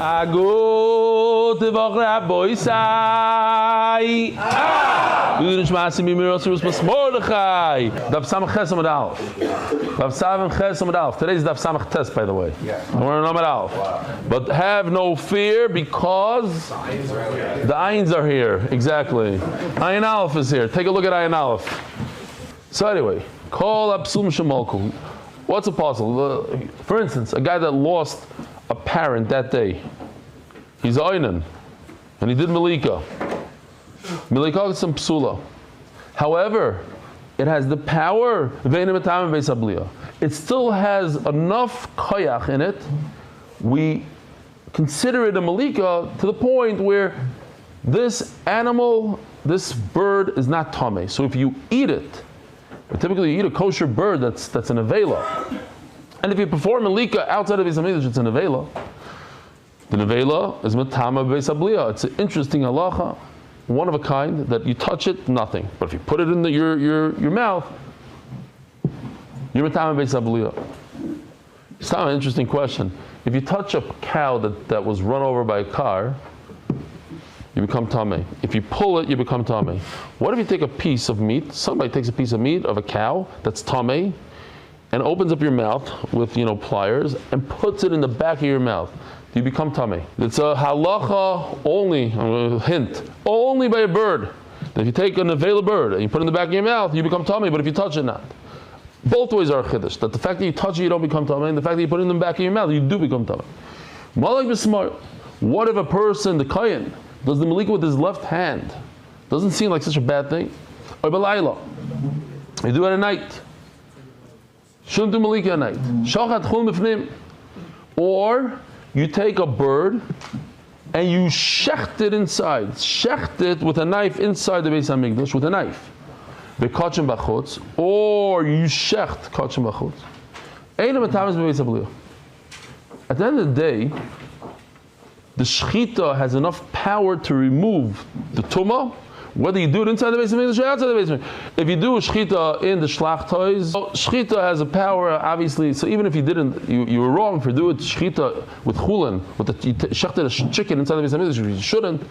Agut Voch Rabboisai. Du nicht maßen mir aus Mordechai. Daf Samach Ches Amud Aleph. Daf Samach Ches Amud Aleph. Today's Daf Samach Tes, by the way. We're on Amud Aleph. But have no fear because the Ayins are here. Exactly. Ayin Aleph is here. Take a look at Ayin Aleph. So anyway, call Absum Shemalku. What's a puzzle? For instance, a guy that lost a parent that day. He's Einan, and he did Malika. Malika is some psula. However, it has the power, it still has enough koyach in it. We consider it a Malika to the point where this animal, this bird is not tameh. So if you eat it, typically you eat a kosher bird that's an avela. And if you perform Malika outside of Beis HaMikdash, it's an avela. The nevela is matama beis habliya. It's an interesting halacha, one of a kind, that you touch it, nothing. But if you put it in your mouth, you're matama beis habliya. It's not an interesting question. If you touch a cow that was run over by a car, you become tameh. If you pull it, you become tameh. What if you take a piece of meat? Somebody takes a piece of meat of a cow that's tameh and opens up your mouth with pliers and puts it in the back of your mouth. You become tameh. It's a halacha only, hint, only by a bird. That if you take a nevela bird and you put it in the back of your mouth, you become tameh, but if you touch it, not. Both ways are chiddush. That the fact that you touch it, you don't become tameh, and the fact that you put it in the back of your mouth, you do become tameh. Malak b'smar. What if a person, the kohen, does the malika with his left hand? Doesn't seem like such a bad thing. Or b'layla. You do it at night. Shouldn't do malika at night. Shachat chul mifnim. Or you take a bird and you shecht it inside. Shecht it with a knife inside the Beis HaMikdash with a knife. V'kachim b'chutz. Or you shecht kachim b'chutz. Eina matamis b'Beis HaBliya. At the end of the day, the shechita has enough power to remove the tumah, whether you do it inside the Beis HaMikdash or outside the Beis HaMikdash. If you do a shechita in the shlachtois, shechita has a power, obviously. So even if you didn't, you were wrong for doing shechita with chulin, you shechted a chicken inside the Beis HaMikdash, you shouldn't.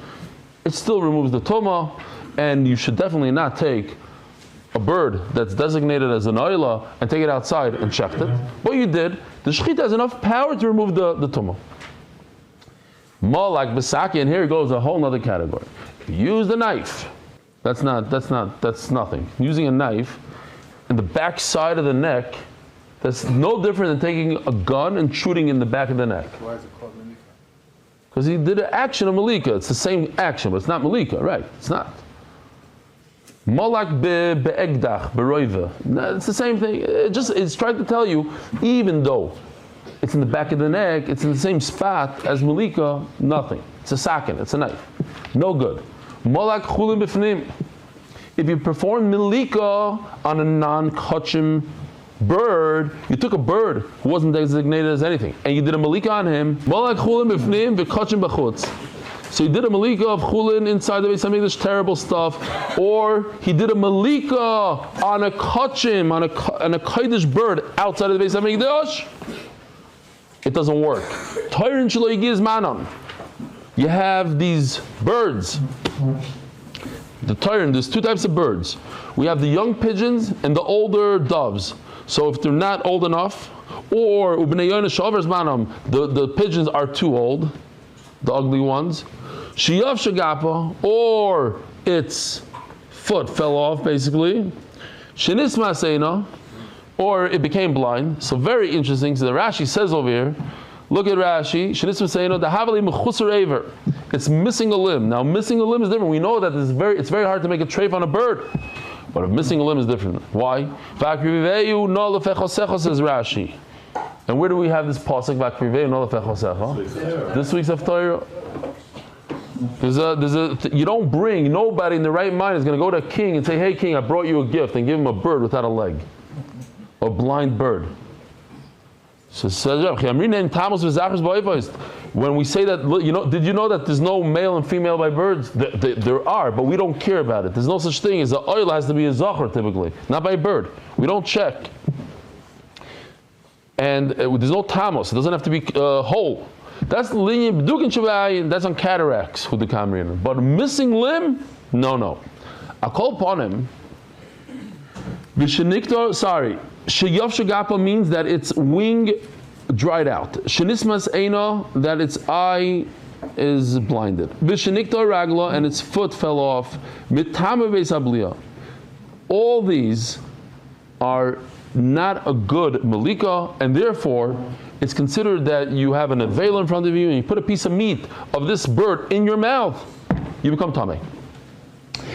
It still removes the tumah, and you should definitely not take a bird that's designated as an oila and take it outside and shecht it. What you did, the shechita has enough power to remove the tumah. Malak b'saki, and here goes a whole other category. Use the knife. That's nothing. Using a knife in the back side of the neck, that's no different than taking a gun and shooting in the back of the neck. Why is it called malika? Because he did an action of malika. It's the same action, but it's not malika, right? It's not. Malak be'egdach, be'roiva. It's the same thing. It's trying to tell you, even though it's in the back of the neck, it's in the same spot as malika, nothing. It's a sakin, it's a knife. No good. Malak chulin b'fnim. If you perform malika on a non-kachim bird, you took a bird who wasn't designated as anything, and you did a malika on him. Malak chulin b'fnim v'kachim b'chutz. So he did a malika of chulin inside the Beis HaMikdash, terrible stuff, or he did a malika on a kachim, on a kodesh bird outside of the Beis HaMikdash. It doesn't work. Toirin shelo yigiz manon. You have these birds. The Torah, there's two types of birds. We have the young pigeons and the older doves. So if they're not old enough, or the pigeons are too old, the ugly ones, shiyav shagapa, or its foot fell off basically, shenis maseina, or it became blind. So very interesting. So the Rashi says over here, look at Rashi. It's missing a limb. Now, missing a limb is different. We know that it's very hard to make a treif on a bird. But if missing a limb is different. Why? Says Rashi. And where do we have this pasuk? This week's Haftarah. You don't bring, nobody in the right mind is going to go to a king and say, hey king, I brought you a gift, and give him a bird without a leg. A blind bird. So when we say that, did you know that there's no male and female by birds? There are, but we don't care about it. There's no such thing as the oil has to be a zachar typically, not by a bird. We don't check. and there's no tamos. It doesn't have to be whole. That's the linear b'dukin shavai. That's on cataracts who the kamrin. But a missing limb, no. I call upon him. Visheniktor, sorry. Sheyov shagapa means that its wing dried out. Shenismas eino, that its eye is blinded. Visheniktor ragla, and its foot fell off. Mitame ve'sablia. All these are not a good malika, and therefore it's considered that you have an avail in front of you and you put a piece of meat of this bird in your mouth, you become tamei.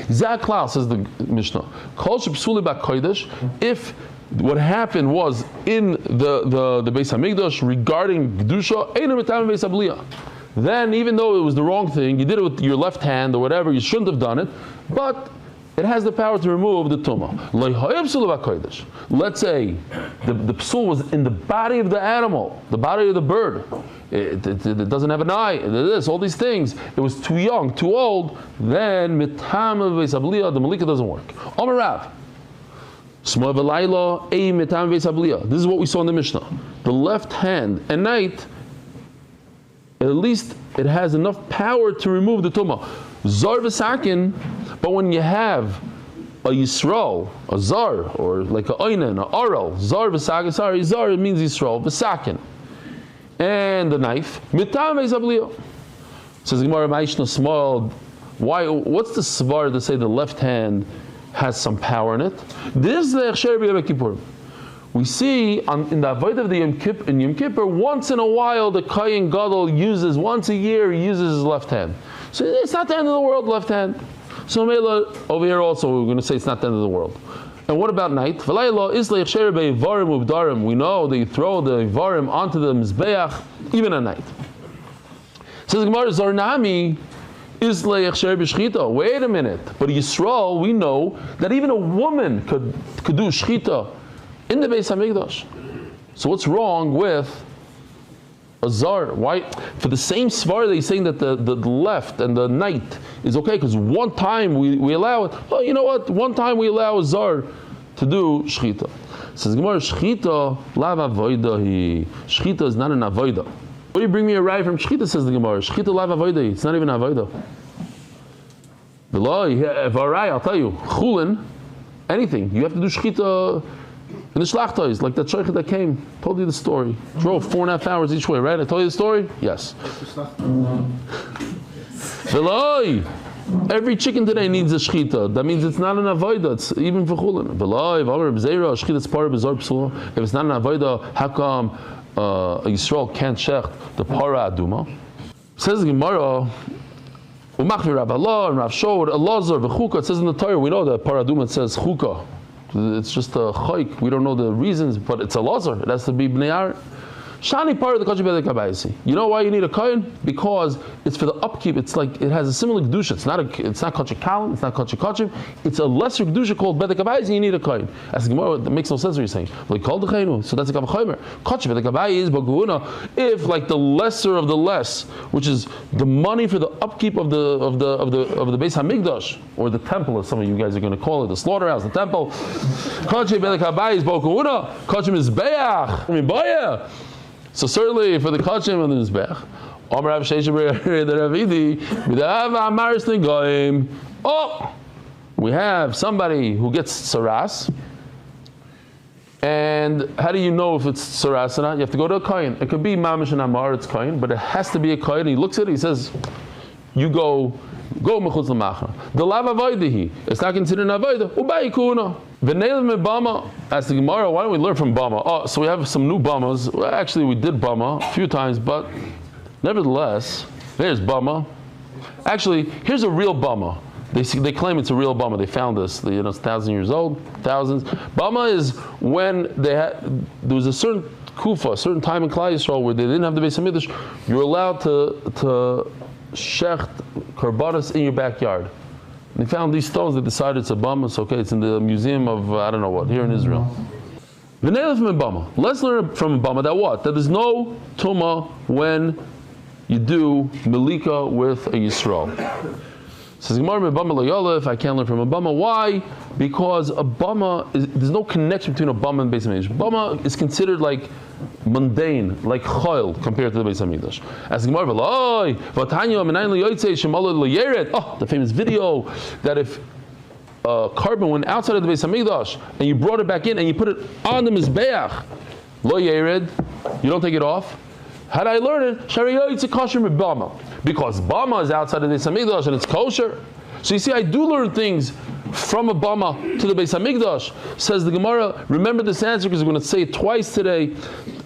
Zaklal, says the Mishnah, Kol shepsuli b'kodesh, if what happened was in the Beis Hamikdash regarding Kedusha, einu mitam Beis Habliya, then even though it was the wrong thing, you did it with your left hand or whatever, you shouldn't have done it, but it has the power to remove the tumah. Let's say the psul was in the body of the animal, the body of the bird. It doesn't have an eye, all these things. It was too young, too old. Then the malika doesn't work. Omer Rav. This is what we saw in the Mishnah. The left hand at night, at least it has enough power to remove the tumah. Zar v'sakin, but when you have a Yisrael, a Zar, or like a Oinen, an Ariel, Zar v'sakin, sorry, Zar it means Yisrael, v'sakin, and the knife, mitam v'zabliya. Says Gemara, Ma'ishna small. Why? What's the svar to say the left hand has some power in it? This is the Echsher b'Yom Kippur. We see in the avodah of the Yom Kippur, once in a while the Kohen Gadol uses, once a year he uses his left hand. So it's not the end of the world, left hand. So Mela, over here also we're going to say it's not the end of the world. And what about night? We know that you throw the Ivarim onto the Mizbeach even at night. Says Gemara, Zarnami is le'echsher b'shchita. Wait a minute. But Yisrael, we know that even a woman could do shchita in the Beis Hamikdash. So what's wrong with a zar? Why? For the same svar that he's saying that the left and the night is okay, because one time we allow it. Oh, you know what? One time we allow a zar to do shchita. Says Gemara, shchita lav avoida hi. Shchita is not an avoida. What do you bring me a ride from shchita? Says the Gemara. Shchita lav avoida. It's not even avoida. The law, I'll tell you, chulin, anything. You have to do shchita in the shlachtais, like that shaykhah that came, told you the story. Drove 4.5 hours each way, right? I told you the story? Yes. Veloy! Every chicken today needs a shchita. That means it's not an avoida. It's even for chulin. Veloy, v'amar b'zeira, shchita is part of bizar psula. If it's not an avoida, how come a Yisrael can't shecht the para aduma? Says the Gemara, Umachvi Rav Allah and Rav Shor, Elazar, v'chuka. It says in the Torah, we know that para aduma, it says chuka. It's just a chayk. We don't know the reasons, but it's a lazar. It has to be bnei Aaron. Shani part of the kachim bedek habayisi. You know why you need a kohen? Because it's for the upkeep. It's like it has a similar kedusha. It's not kachim kalim. It's not kachim. It's a lesser kedusha called bedek habayisi. You need a kohen. As the Gemara, that makes no sense what you're saying. Like called the chaynu. So that's a kavachomer. Kachim bedek habayis is baguna. If like the lesser of the less, which is the money for the upkeep of the Beis Hamikdash or the temple, as some of you guys are going to call it, the slaughterhouse, the temple. Kachim bedek habayis baguna. Kachim is beach. I mean baya. So certainly for the kachim and the mizbech, Omer Rav Shesha the Ravidi, oh, we have somebody who gets saras, and how do you know if it's saras or not? You have to go to a kohen. It could be mamish and amar, it's kohen, but it has to be a kohen. He looks at it, he says, you go mechutz l'machna. The lav avoidihi, it's not considered an avoida. Ubai kuna. V'neilim mebama. As the Gemara, why don't we learn from Bama? Oh, so we have some new Bamas. Well, actually, we did Bama a few times, but nevertheless, there's Bama. Actually, here's a real Bama. They claim it's a real Bama. They found this. It's 1,000 years old, thousands. Bama is when there was a certain kufa, a certain time in Klal Yisrael where they didn't have the Beis Hamikdash. You're allowed to shecht karbanos in your backyard. They found these stones. They decided it's a bama. It's okay. It's in the museum of I don't know what here in Israel. V'neilef from a bama. Let's learn from a bama that what? That there's no tuma when you do melika with a yisrael. Says Gemara bama loyolef. I can't learn from a bama. Why? Because a bama there's no connection between a bama and Beis Hamikdash. Bama is considered like mundane, like choil, compared to the Beis Hamikdash. As Gemara, the famous video that if carbon went outside of the Beis Hamikdash and you brought it back in and you put it on the Mizbeach, lo yered, you don't take it off. How did I learn it? It's a kosher with Bama. Because Bama is outside of the Beis Hamikdash and it's kosher. So you see, I do learn things from a Bama to the Beis Hamikdash. Says the Gemara, remember this answer because we're going to say it twice today.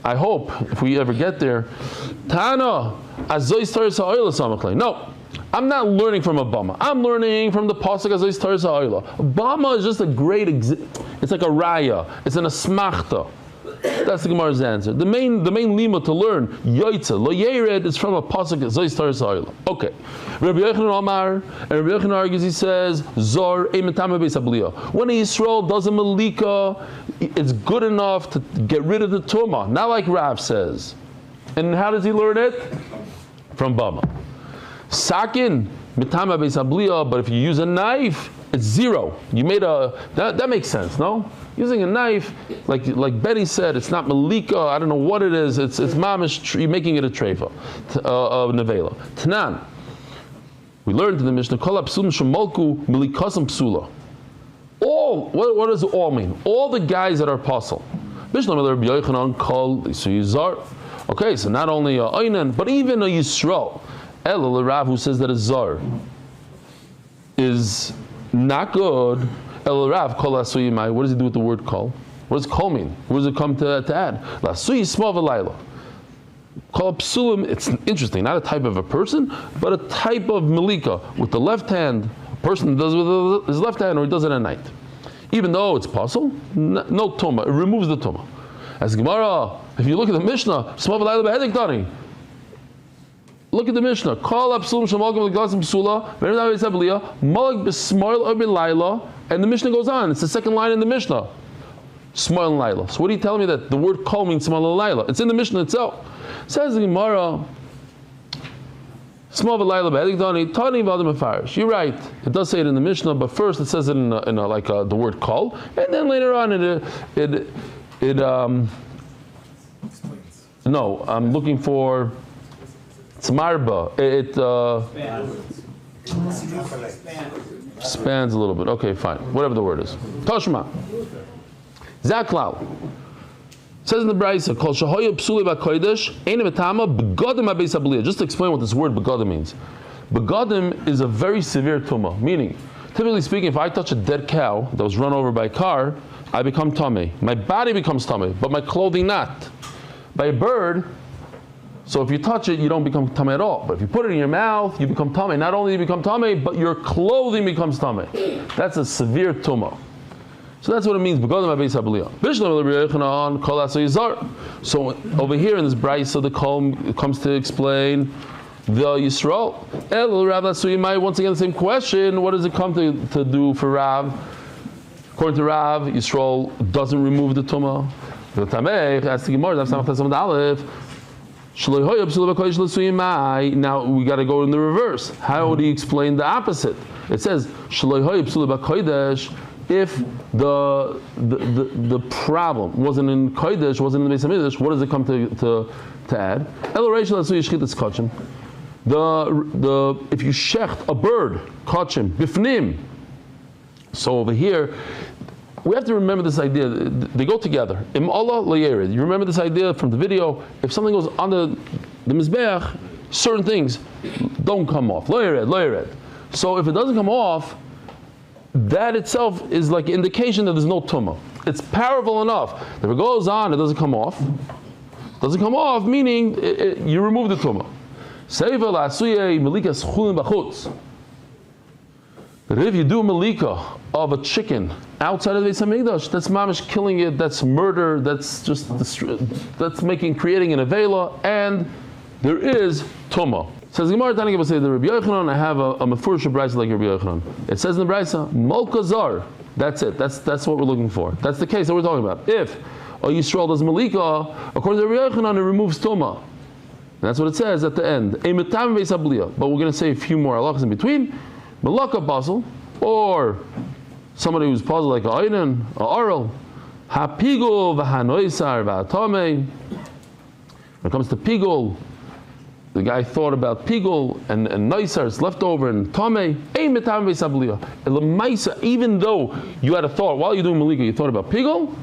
I hope, if we ever get there. Tana, azois taris ha'oila samachlei. No, I'm not learning from a Bama. I'm learning from the pasuk azois taris ha'oila. Bama is just a great it's like a raya. It's an asmachta. That's the Gemara's answer. The main lima to learn, Yoitza, Lo Yered, is from a pasuk, Zois Taris Ha'oila. Okay. Rabbi Yochanan Omar, and Rabbi Yochanan argues, he says, Zor, Eimetame Beis Habliya. When a Yisrael does a Malika, it's good enough to get rid of the Tumah, not like Rav says. And how does he learn it? From Bama. Sakin, Metame Beis Habliya, but if you use a knife, it's zero. You made that makes sense, no? Using a knife, like Betty said, it's not malika. I don't know what it is. It's mamish. You're making it a treifa, of nevela. Tanan. We learned in the Mishnah, kol psulim shemolku milikasam psula. All. What does it all mean? All the guys that are apostle. Mishnah Rabbi Yochanan kol yizar. Okay, so not only a Einan, but even a Yisrael. El Rav, who says that a zar is not good. El Rav kol asuyi mai. What does he do with the word kol? What does kol mean? What does it come to add? Lasuyi small v'layla. Kol psulim. It's interesting. Not a type of a person, but a type of malika with the left hand. A person does it with his left hand, or he does it at night. Even though it's possible, no tuma. It removes the tuma. As Gemara, if you look at the Mishnah, small v'layla behedik tani. Look at the Mishnah. Call up Psulim Shamalkim L'Glasim Psula, Ve'erim David Sabaliya, Malak B'Smoil or B'Layla, and the Mishnah goes on. It's the second line in the Mishnah. Smoil and Layla. So what are you telling me that the word Kol means Smoil and Layla? It's in the Mishnah itself. It says the Gemara, Small V'Layla B'Edik Dani, Tani V'Adim Mefarish. You're right. It does say it in the Mishnah, but first it says it in the word Kol, and then later on no, I'm looking for Tzmarba. It spans a little bit. Okay, fine. Whatever the word is. Toshma. Zaklal. Says in the Brisa, Kol shahoya psuli b'kodesh, ein betama begodim ha'beis habliya. Just to explain what this word begodim means. Begodim is a very severe tumah. Meaning, typically speaking, if I touch a dead cow that was run over by a car, I become tamei. My body becomes tamei, but my clothing not. By a bird, so if you touch it, you don't become tamei at all. But if you put it in your mouth, you become tamei. Not only do you become tamei, but your clothing becomes tamei. That's a severe tumah. So that's what it means. So over here in this brayso, the kol comes to explain the Yisrael. Once again, the same question. What does it come to do for Rav? According to Rav, Yisrael doesn't remove the tumah. The Tameh asks the Gemara, now we got to go in the reverse. How would he explain the opposite? It says if the problem wasn't in Kodesh, wasn't in the Beis Hamikdash, what does it come to add? If you shecht a bird, kachim, bifnim. So over here, we have to remember this idea. They go together. Im Allah layered. You remember this idea from the video? If something goes on the mizbeach, certain things don't come off. Layered. So if it doesn't come off, that itself is like an indication that there's no tumah. It's powerful enough. If it goes on, it doesn't come off. Doesn't come off, meaning you remove the tumah. But if you do a malika of a chicken outside of the Beis Hamikdash, that's mamish killing it, that's murder, that's creating an avela, and there is tumah. Says Gemara Tani Geba say the Rabbi Yochanan, I have a mefurish brayso like Rabbi Yochanan. It says in the brayso, Molka Zar. That's it. That's what we're looking for. That's the case that we're talking about. If a Yisrael does malika, according to Rabbi Yochanan, it removes tumah. That's what it says at the end. But we're going to say a few more halachas in between. Malaka puzzle, or somebody who's puzzled like a Ariel, Hapigu v'hanoisar v'atome. When it comes to pigul, the guy thought about pigul and nicer, it's left over, and tamei, even though you had a thought while you're doing malika, you thought about pigul,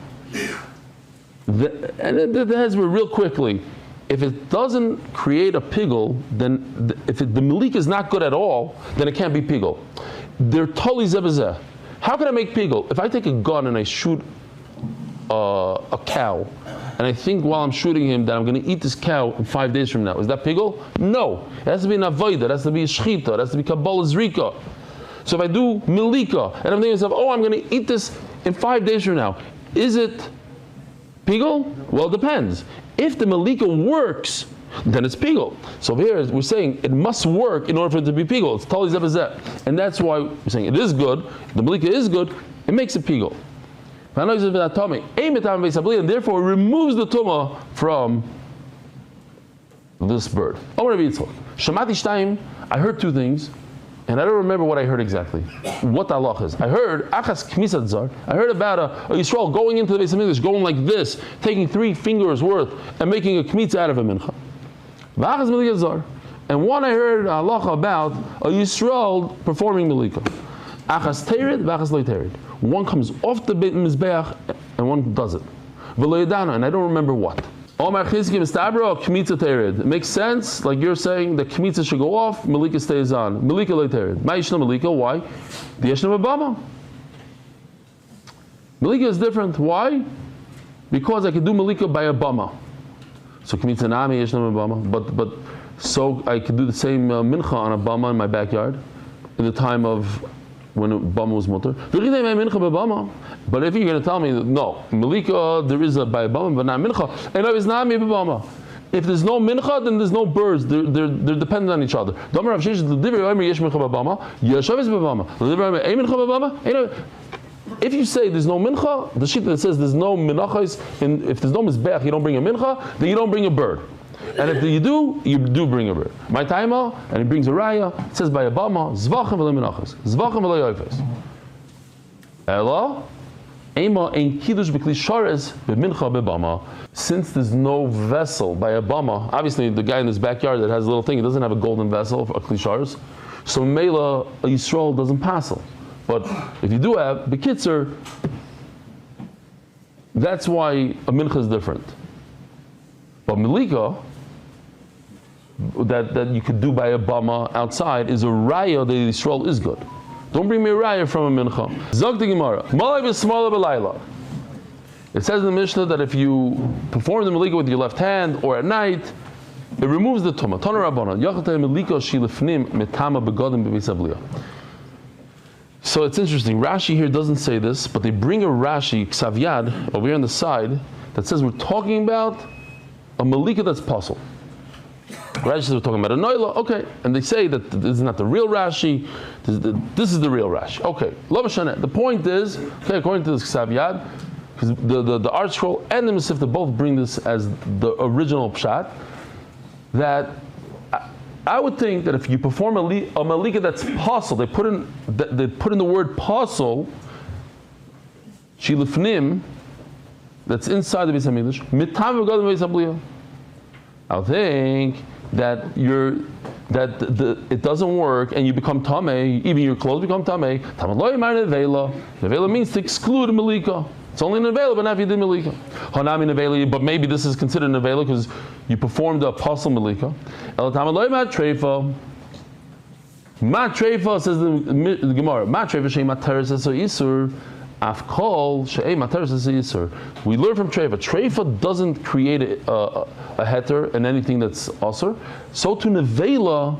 and the heads were real quickly. If it doesn't create a pigul, then if the malika is not good at all, then it can't be pigul. They're totally zebazeh. How can I make pigul? If I take a gun and I shoot a cow, and I think while I'm shooting him that I'm going to eat this cow in 5 days from now, is that pigul? No. It has to be an avodah, it has to be a shchita, it has to be kabbalah zrika. So if I do milika, and I'm thinking to myself, oh, I'm going to eat this in 5 days from now, is it pigul? Well, it depends. If the milika works, then it's pigul. So here we're saying it must work in order for it to be pigul. It's totally zebazeh. And that's why we're saying it is good, the milika is good, it makes it pigul. And therefore it removes the tumah from this bird. I heard two things, and I don't remember what I heard exactly. What the halach is. I heard achas kmisat zar. I heard about a Yisrael going into the Beis Hamikdash, going like this, taking 3 fingers worth and making a kmitza out of a mincha. V'achas milika zar. And one I heard halacha about a Yisrael performing milika. Achas tered, v'achas lo tered. One comes off the mizbeach and one doesn't. And I don't remember what. It makes sense, like you're saying, the kmitza should go off, malika stays on. Malika lo tered. Ma'ishna malika, why? The yeshna mabama. Malika is different. Why? Because I can do malika by a bama. So kmitza nami yeshna mabama. But so I can do the same mincha on a bama in my backyard in the time of when bama was mutter. But if you're going to tell me that, no, malika there is a by a bama but not mincha, and it's not me bama. If there's no mincha, then there's no birds. They're dependent on each other. If you say there's no mincha, the shita that says there's no minachos, and if there's no mizbeach, you don't bring a mincha, then you don't bring a bird. And if you do bring a bird. My taima, and he brings a raya, it says by a bama, Zevachim v'lo menachos, Zevachim v'lo yoifes. Ela, ema ein kiddush b'kli shares b'mincha b'bama. Since there's no vessel by a bama, obviously the guy in his backyard that has a little thing, he doesn't have a golden vessel for a kli shares, so mela a Yisrael doesn't passel. But if you do have b'kitzer, that's why a mincha is different. But milika, that you could do by a bama outside, is a raya that Yisrael is good. Don't bring me a raya from a mincha. Zog the Gemara. Malay v'smala b'layla. It says in the Mishnah that if you perform the milika with your left hand or at night, it removes the tumah. Tana Rabbana. Yachatei milika shilifnim metama begodim b'beis avliya. So it's interesting. Rashi here doesn't say this, but they bring a Rashi ksav yad over here on the side that says we're talking about a malika that's possible. Rashi says we're talking about a noila, okay, and they say that this is not the real Rashi, this is the real Rashi. Okay, lo b'shaneh. The point is, okay, according to this ksav yad, because the art scroll and the Mesivta both bring this as the original pshat, that I would think that if you perform a malika that's possible, they put in the word possible, shilifnim, that's inside the Beis Hamikdash, mitam v'gadol Beis Hamikdash. I think that it doesn't work and you become tamei, even your clothes become tamei. Tamei lo yimar nevela. Nevela means to exclude malika. It's only nevela, but not if you did malika. Hanami nevela, but maybe this is considered nevela because you performed the apostle malika. El tamei lo yimar treifa. Ma treifa, says the Gemara. Ma treifa she'im materes eso isur. Afkol she'ei materes eso isur. We learn from treifa. Treifa doesn't create a heter and anything that's asur. So to nevela,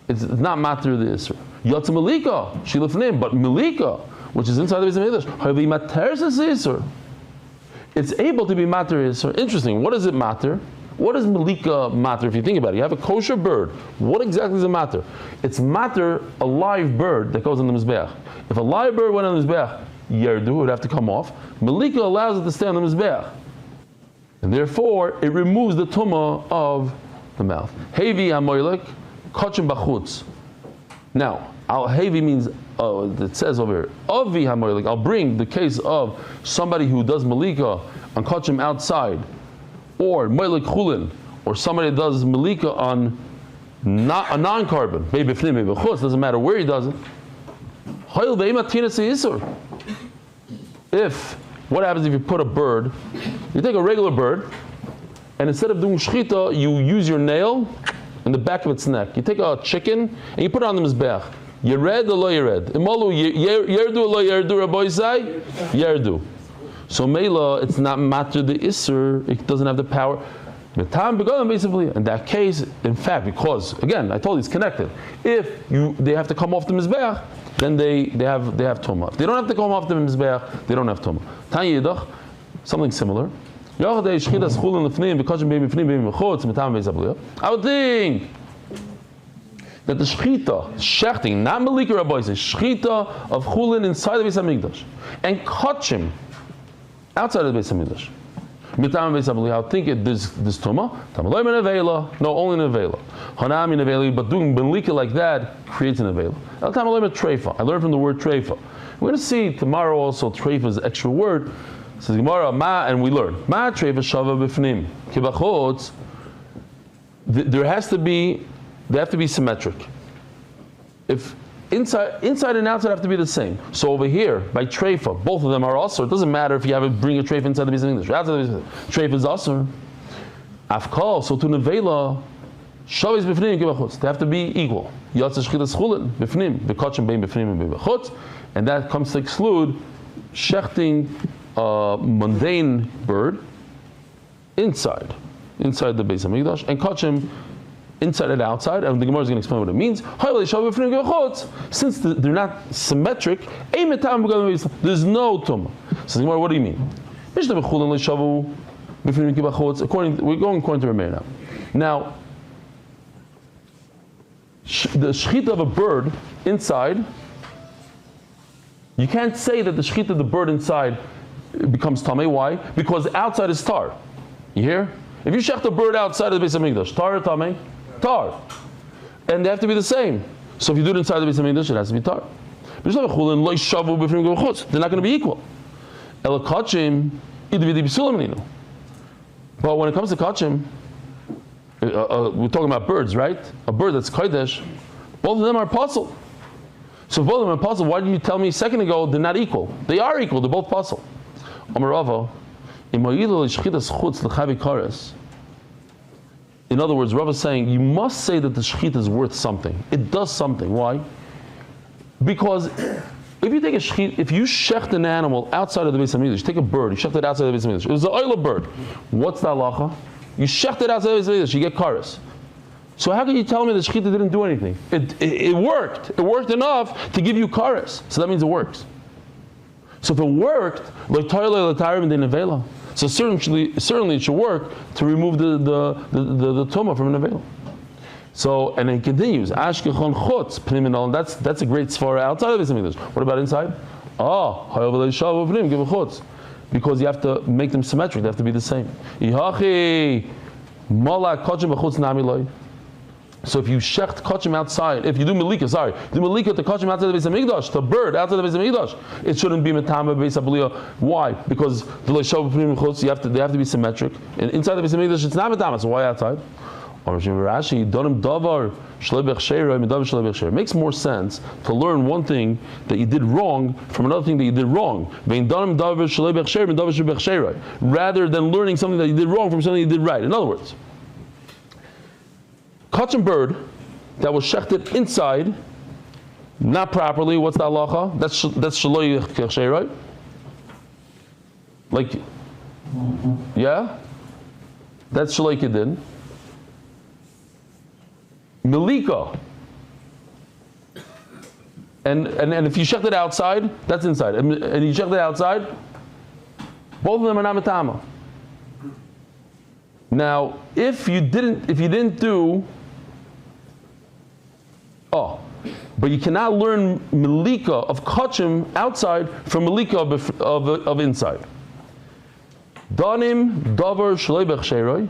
it's not matter the isur. Yotze malika shilifnim, but malika, which is inside the Beis Hamikdash, havi materes eso isur. It's able to be matter isur. Interesting. What does it matter? What does malika matter if you think about it? You have a kosher bird. What exactly does it matter? It's matter a live bird that goes on the mizbeach. If a live bird went on the mizbeach, yerdu would have to come off. Malika allows it to stay on the mizbeach, and therefore it removes the tumah of the mouth. Hevi hamoilek kachim bachutz. Now, hevi means it says over here avi hamoilek. I'll bring the case of somebody who does malika on kachim outside, or moilek chulin or somebody does malika on not a non-carbon, maybe b'fnim, maybe b'chutz, doesn't matter where he does it. If, what happens if you put a bird, you take a regular bird, and instead of doing shchita, you use your nail in the back of its neck. You take a chicken, and you put it on the mizbeach. Yered or lo yered? Imalu yerdu or lo yerdu, Rabbi Isai? Yerdu. So Mela, it's not matter the Isser, it doesn't have the power. In that case, in fact, because again, I told you it's connected. If they have to come off the mizbeach, then they have tumah. If they don't have to come off the mizbeach, they don't have tumah. Tanya Yidach, something similar. I would think that the shechting, not malika rabbi, shechita of chulin inside the Beis Hamikdash and kachim outside of the Beis Hamikdash. I would think there's tumah. No, only in avela. Hanami in avela, but doing malika like that creates an avela. I learned from the word treifa. We're going to see tomorrow also treifa is an extra word. Says Gemara, ma, and we learn ma treifa shava b'fnim kibachotz. They have to be symmetric. If inside and outside have to be the same. So over here by treifa, both of them are also. It doesn't matter if you bring a treifa inside the Beis Hamikdash. Outside the Beis Hamikdash, treifa is also. Afkal, so to nevela shava is b'fnim kibachotz. They have to be equal. Yatsa shchitas chulin b'fnim v'kachim bein b'fnim and b'chutz, and that comes to exclude shechting a mundane bird inside the Beis Hamikdash, and kachim inside and outside, and the Gemara is going to explain what it means. Since they're not symmetric, there's no tumah. So the Gemara, what do you mean? We're going according to Rameir now. Now, the shechita of a bird inside, you can't say that the shechita of the bird inside becomes tamei. Why? Because outside is tar. You hear? If you shecht a bird outside of the Beis Hamikdash, tar or tamei? Tar. And they have to be the same. So if you do it inside the Beis Hamikdash, it has to be tar. They're not going to be equal. But when it comes to kachim, we're talking about birds, right? A bird that's kodesh, both of them are puzzle. So if both of them are puzzle, why did you tell me a second ago they're not equal? They are equal, they're both puzzle. In other words, Rav is saying you must say that the shechita is worth something. It does something. Why? Because if you take a shechita, if you shecht an animal outside of the Beis Hamikdash, you take a bird, you shecht it outside of the Beis Hamikdash. It was an oil bird. What's the halacha? You shecht it outside of the Beis Hamikdash, you get kares. So how can you tell me the shechita didn't do anything? It worked. It worked enough to give you kares. So that means it works. So if it worked, so certainly it should work to remove the tumah from an avela. So, and it continues, Ashkechon chutz pniminol, and that's a great svara outside of the Beis Hamikdash. What about inside? Because you have to make them symmetric, they have to be the same. So if you shecht kachim outside, if you do malika, do malika to kachim outside the Beis Hamikdash, to bird outside the Beis Hamikdash, it shouldn't be metama Beis Hamikdash. Why? Because the leishav pnim chutz, they have to be symmetric. And inside the Beis Hamikdash, it's not metama. So why outside? It makes more sense to learn one thing that you did wrong from another thing that you did wrong, rather than learning something that you did wrong from something you did right. In other words, kachim bird that was shechted inside, not properly. What's the halacha? That's shaloi kechshay, right? Like, yeah, that's shaloi kedin. Malika, and if you shecht it outside, that's inside, and you shecht it outside, both of them are not metama. Now, if you didn't do. But you cannot learn malika of kachim outside from malika of inside. Danim davar shlei bechsheroi,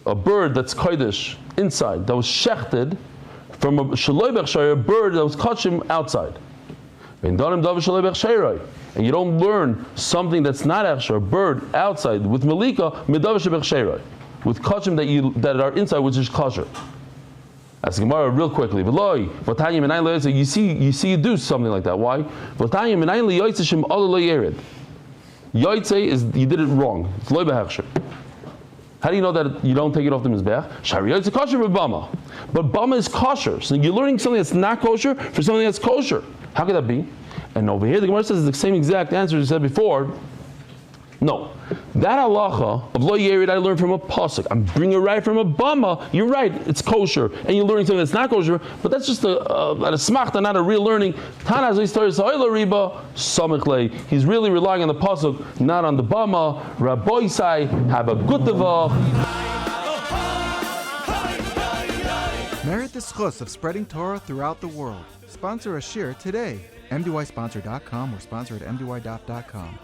a bird that's kodesh inside that was shechted from a shlei bechsheroi, a bird that was kachim outside. And danim davar shlei bechsheroi, and you don't learn something that's not actually a bird outside with malika midavar shebechsheroi. with kashim that are inside, which is kosher. Ask Gemara real quickly. You see you do something like that. Why? Yoitze is you did it wrong. It's Leiba hechsher. How do you know that you don't take it off the mizbeach? Shari yoitze kosher for bama, but bama is kosher. So you're learning something that's not kosher for something that's kosher. How could that be? And over here the Gemara says the same exact answer as I said before. No, that halacha of lo yerid I learned from a pasuk. I'm bringing it right from a bama. You're right, it's kosher, and you're learning something that's not kosher. But that's just a smachta, not a real learning. He's really relying on the pasuk, not on the bama. Rabbi Sai, have a good devach. Merit the schus of spreading Torah throughout the world. Sponsor a shir today. MDYsponsor.com or sponsor at MDYDaf.com.